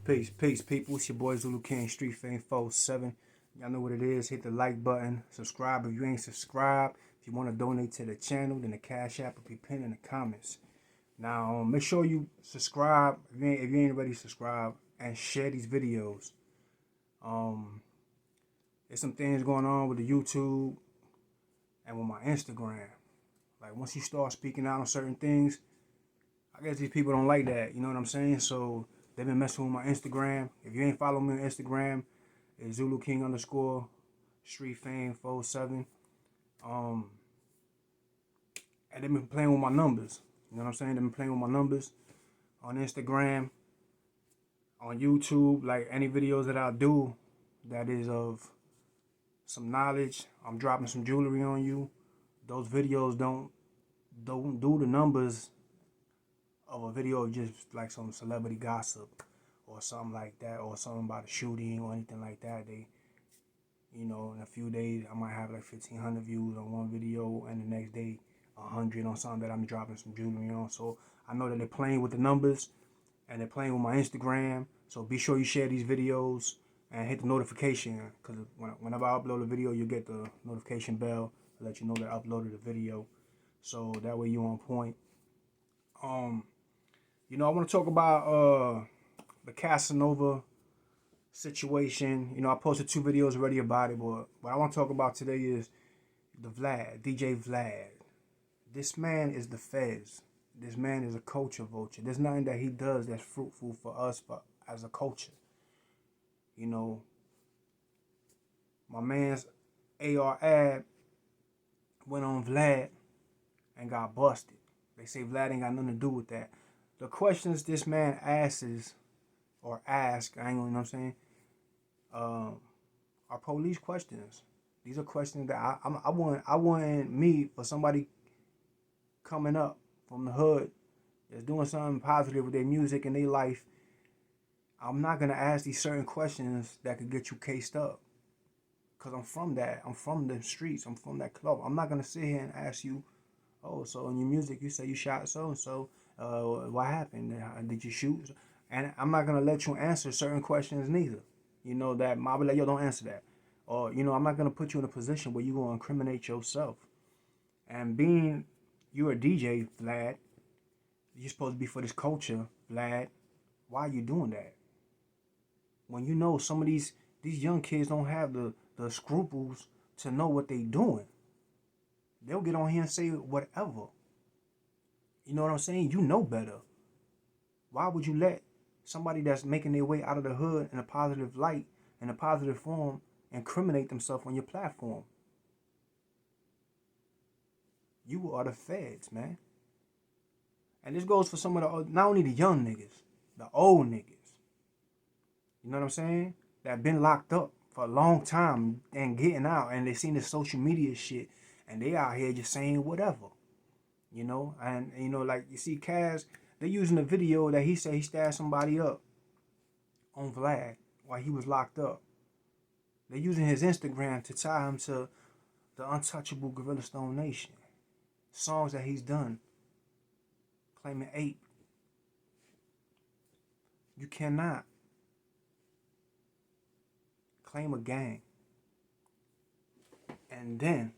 Peace, people. It's your boy Zulu King, Street Fame 47. Y'all know what it is. Hit the like button. Subscribe if you ain't subscribed. If you want to donate to the channel, then the Cash App will be pinned in the comments. Now, make sure you subscribe if you ain't already subscribed, and share these videos. There's some things going on with the YouTube and with my Instagram. Like, once you start speaking out on certain things, I guess these people don't like that. You know what I'm saying? So they've been messing with my Instagram. If you ain't following me on Instagram, it's Zulu King _ Street Fame 47. And they've been playing with my numbers. You know what I'm saying? They've been playing with my numbers on Instagram, on YouTube. Like, any videos that I do that is of some knowledge, I'm dropping some jewelry on you. Those videos don't do the numbers of a video of just like some celebrity gossip or something like that, or something about a shooting or anything like that. They, in a few days, I might have like 1,500 views on one video, and the next day 100 on something that I'm dropping some jewelry on. So I know that they're playing with the numbers and they're playing with my Instagram. So be sure you share these videos and hit the notification, because whenever I upload a video, you get the notification bell to let you know that I uploaded a video. So that way you're on point. I want to talk about the Casanova situation. I posted 2 videos already about it, but what I want to talk about today is the DJ Vlad. This man is the feds. This man is a culture vulture. There's nothing that he does that's fruitful for us, but as a culture. My man's AR ad went on Vlad and got busted. They say Vlad ain't got nothing to do with that. The questions this man asks, I ain't gonna, you know what I'm saying, are police questions. These are questions that I want me, for somebody coming up from the hood that's doing something positive with their music and their life. I'm not gonna ask these certain questions that could get you cased up, because I'm from that. I'm from the streets. I'm from that club. I'm not gonna sit here and ask you, oh, so in your music you say you shot so and so. What happened? Did you shoot? And I'm not gonna let you answer certain questions neither. That I'll be like, yo, don't answer that. Or I'm not gonna put you in a position where you're gonna incriminate yourself. And being you're a DJ, Vlad, you're supposed to be for this culture, Vlad. Why are you doing that? When some of these young kids don't have the scruples to know what they doing. They'll get on here and say whatever. You know what I'm saying? You know better. Why would you let somebody that's making their way out of the hood in a positive light, in a positive form, incriminate themselves on your platform? You are the feds, man. And this goes for some of the, not only the young niggas, the old niggas. You know what I'm saying? That been locked up for a long time and getting out, and they seen this social media shit, and they out here just saying whatever. Like you see Kaz, they using a video that he said he stabbed somebody up on Vlad while he was locked up. They're using his Instagram to tie him to the untouchable Gorilla Stone Nation. Songs that he's done, claiming ape. You cannot claim a gang and then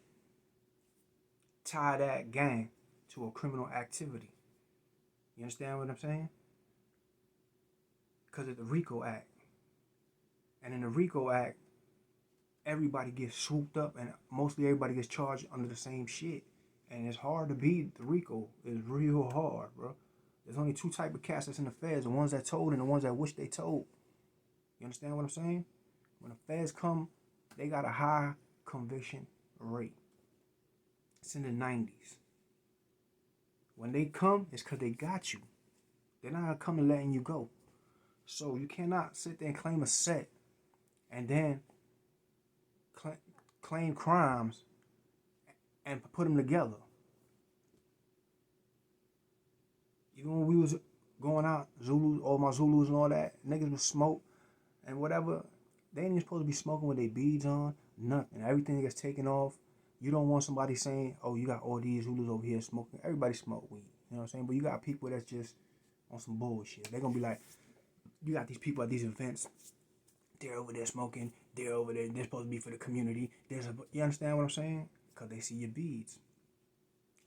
tie that gang to a criminal activity. You understand what I'm saying? Because of the RICO Act. And in the RICO Act, everybody gets swooped up, and mostly everybody gets charged under the same shit. And it's hard to beat the RICO. It's real hard, bro. There's only 2 type of cats that's in the feds: the ones that told and the ones that wish they told. You understand what I'm saying? When the feds come, they got a high conviction rate. It's in the 90s. When they come, it's because they got you. They're not coming letting you go. So you cannot sit there and claim a set and then claim crimes and put them together. Even when we was going out, Zulus, all my Zulus and all that, niggas would smoke and whatever. They ain't even supposed to be smoking with their beads on, nothing. Everything gets taken off. You don't want somebody saying, oh, you got all these Zulus over here smoking. Everybody smoke weed. You know what I'm saying? But you got people that's just on some bullshit. They're going to be like, You got these people at these events. They're over there smoking. They're over there. They're supposed to be for the community. You understand what I'm saying? Because they see your beads.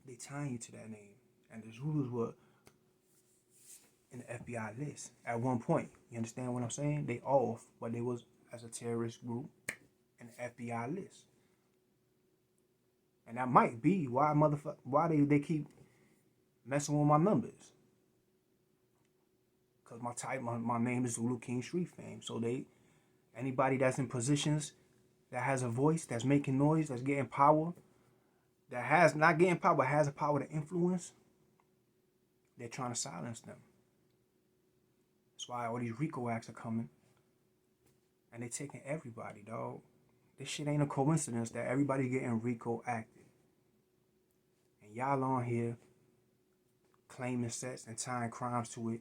They tie you to that name. And the Zulus were in the FBI list at one point. You understand what I'm saying? They off, but they was as a terrorist group in the FBI list. And that might be why they keep messing with my numbers. Cause my name is Zulu King Street Fame. So anybody that's in positions that has a voice, that's making noise, that's getting power, that has not getting power, but has a power to influence, they're trying to silence them. That's why all these RICO acts are coming. And they're taking everybody, dog. This shit ain't a coincidence that everybody getting RICO acted. And y'all on here claiming sets and tying crimes to it.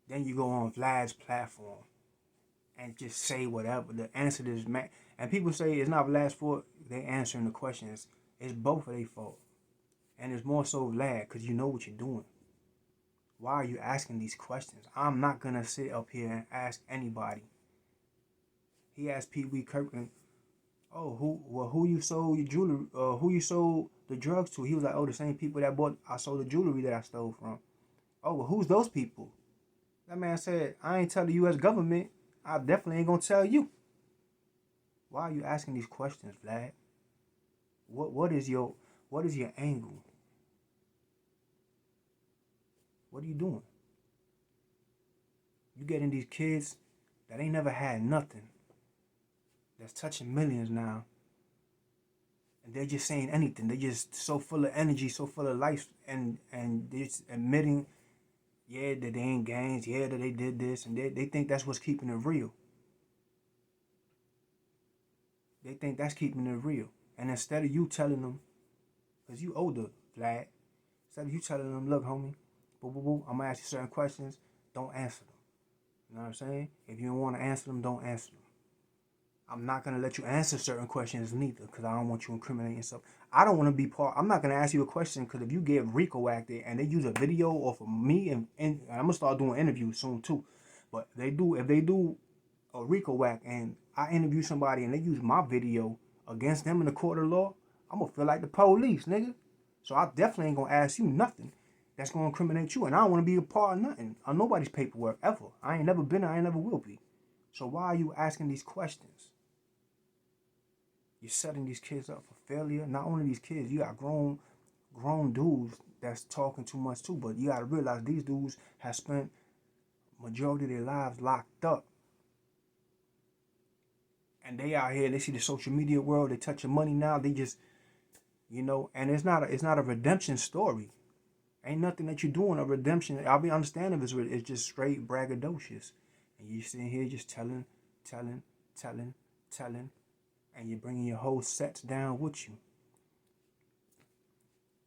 Then you go on Vlad's platform and just say whatever. The answer to this man. And people say it's not Vlad's fault. They answering the questions. It's both of their fault. And it's more so Vlad because you know what you're doing. Why are you asking these questions? I'm not going to sit up here and ask anybody. He asked Pee Wee Kirkland, who you sold your jewelry, who you sold the drugs to? He was like, the same people that I sold the jewelry that I stole from. Who's those people? That man said, I ain't tell the U.S. government. I definitely ain't going to tell you. Why are you asking these questions, Vlad? What is your angle? What are you doing? You getting these kids that ain't never had nothing, that's touching millions now, and they're just saying anything. They're just so full of energy, so full of life, and they're just admitting, that they ain't gangs, that they did this, and they think that's what's keeping it real. They think that's keeping it real. And instead of you telling them, because you older, Vlad, instead of you telling them, look, homie, I'm going to ask you certain questions, don't answer them. You know what I'm saying? If you don't want to answer them, don't answer them. I'm not going to let you answer certain questions neither because I don't want you incriminating yourself. I don't want to be I'm not going to ask you a question because if you get RICO acted and they use a video off of me, and I'm going to start doing interviews soon too. But if they do a RICO act and I interview somebody and they use my video against them in the court of law, I'm going to feel like the police, nigga. So I definitely ain't going to ask you nothing that's going to incriminate you. And I don't want to be a part of nothing, of nobody's paperwork, ever. I ain't never been, I ain't never will be. So why are you asking these questions? You're setting these kids up for failure. Not only these kids, you got grown dudes that's talking too much too. But you got to realize these dudes have spent majority of their lives locked up. And they out here, they see the social media world, they touching money now, they just, and it's not a redemption story. Ain't nothing that you're doing a redemption. I'll be understanding if it's just straight braggadocious. And you sitting here just telling, and you're bringing your whole sets down with you.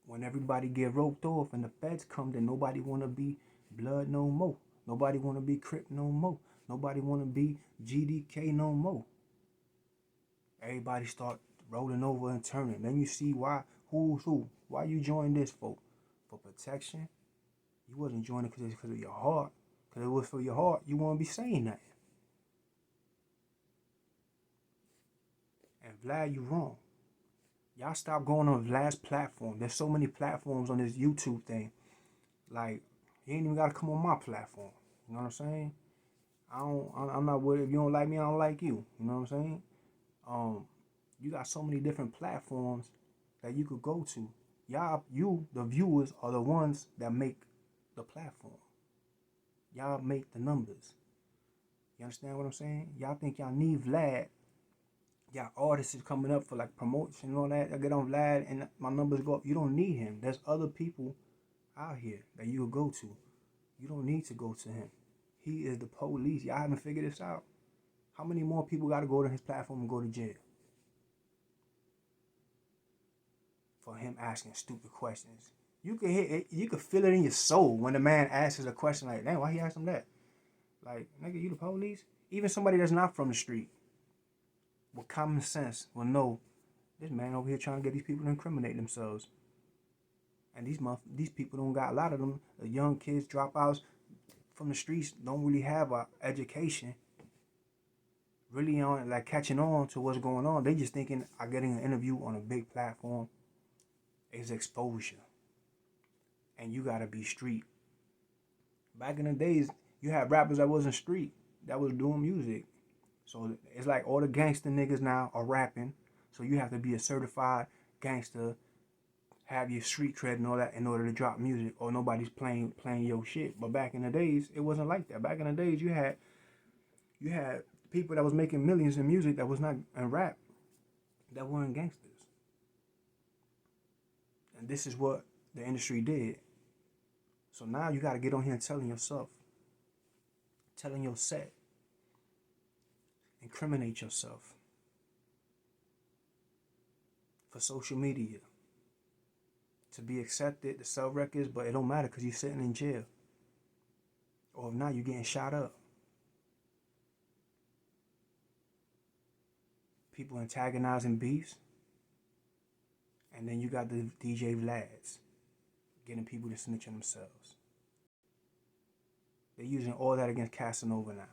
When everybody get roped off and the feds come, then nobody want to be Blood no more. Nobody want to be Crip no more. Nobody want to be GDK no more. Everybody start rolling over and turning. Then you see who's who. Why you join this for? For protection? You wasn't joining because of your heart. Because it was for your heart, you won't be saying nothing. And Vlad, you wrong. Y'all stop going on Vlad's platform. There's so many platforms on this YouTube thing. Like, you ain't even got to come on my platform. You know what I'm saying? I'm not worried. If you don't like me, I don't like you. You know what I'm saying? You got so many different platforms that you could go to. The viewers, are the ones that make the platform. Y'all make the numbers. You understand what I'm saying? Y'all think y'all need Vlad. Y'all artists is coming up for like promotion and all that. I get on Vlad and my numbers go up. You don't need him. There's other people out here that you will go to. You don't need to go to him. He is the police. Y'all haven't figured this out. How many more people got to go to his platform and go to jail? For him asking stupid questions. You can hear it, you can feel it in your soul when the man asks a question like, damn, why he asked him that? Like, nigga, you the police? Even somebody that's not from the street, with common sense, will know this man over here trying to get these people to incriminate themselves. And these people don't got, a lot of them, the young kids, dropouts, from the streets don't really have a education really on like catching on to what's going on. They just thinking I getting an interview on a big platform is exposure. And you gotta be street. Back in the days, you had rappers that wasn't street, that was doing music. So it's like all the gangster niggas now are rapping. So you have to be a certified gangster, have your street cred and all that in order to drop music, or nobody's playing your shit. But back in the days, it wasn't like that. Back in the days, you had people that was making millions in music that was not in rap, that weren't gangsters. And this is what the industry did. So now you got to get on here and telling yourself, telling your set, incriminate yourself for social media, to be accepted, to sell records, but it don't matter because you're sitting in jail. Or if not, you're getting shot up. People antagonizing beefs. And then you got the DJ Vlads getting people to snitch on themselves. They're using all that against Casanova now.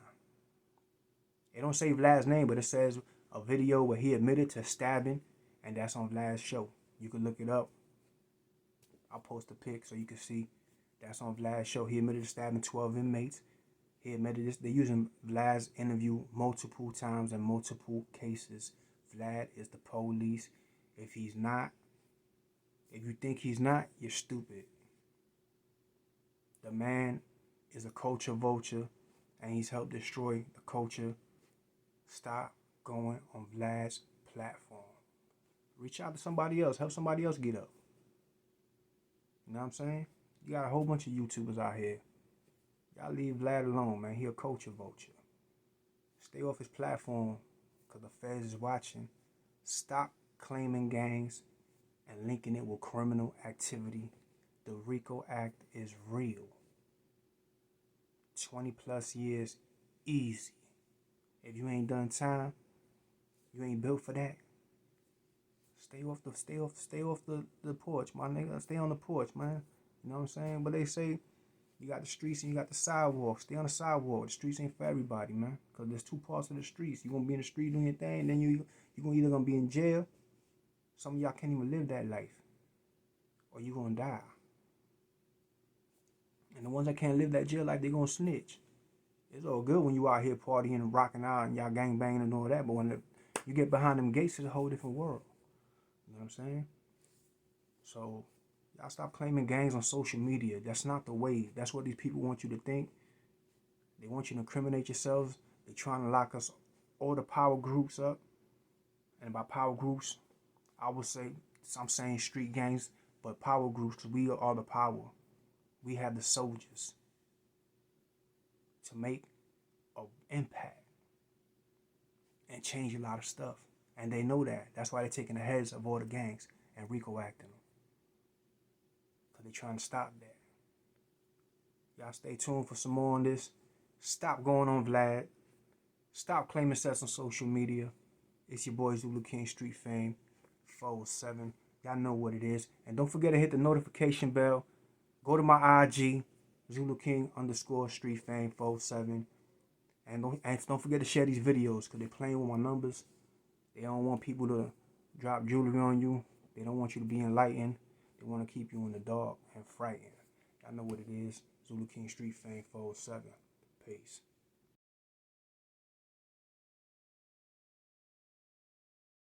It don't say Vlad's name, but it says a video where he admitted to stabbing, and that's on Vlad's show. You can look it up. I'll post a pic so you can see. That's on Vlad's show. He admitted to stabbing 12 inmates. He admitted this. They're using Vlad's interview multiple times in multiple cases. Vlad is the police. If he's not, if you think he's not, you're stupid. The man is a culture vulture, and he's helped destroy the culture. Stop going on Vlad's platform. Reach out to somebody else. Help somebody else get up. You know what I'm saying? You got a whole bunch of YouTubers out here. Y'all leave Vlad alone, man. He a culture vulture. Stay off his platform because the feds is watching. Stop claiming gangs and linking it with criminal activity. The RICO Act is real. 20 plus years, easy. If you ain't done time, you ain't built for that. Stay off the porch, my nigga. Stay on the porch, man. You know what I'm saying? But they say you got the streets and you got the sidewalk. Stay on the sidewalk. The streets ain't for everybody, man. Because there's two parts of the streets. You gonna be in the street doing your thing, and then you gonna either gonna be in jail. Some of y'all can't even live that life. Or you gonna die. And the ones that can't live that jail life, they gonna snitch. It's all good when you out here partying and rocking out and y'all gang banging and all that, but when you get behind them gates, it's a whole different world. You know what I'm saying? So y'all stop claiming gangs on social media. That's not the way. That's what these people want you to think. They want you to incriminate yourselves. They're trying to lock us, all the power groups up. And by power groups, I would say, I'm saying street gangs, but power groups, because we are the power. We have the soldiers to make an impact and change a lot of stuff. And they know that. That's why they're taking the heads of all the gangs and RICO acting them. Because they're trying to stop that. Y'all stay tuned for some more on this. Stop going on Vlad. Stop claiming sets on social media. It's your boy Zulu King Street Fame 407. Y'all know what it is. And don't forget to hit the notification bell. Go to my IG, Zulu King _Street Fame 407. And don't forget to share these videos because they're playing with my numbers. They don't want people to drop jewelry on you. They don't want you to be enlightened. They want to keep you in the dark and frightened. Y'all know what it is. Zulu King Street Fame 407. Peace.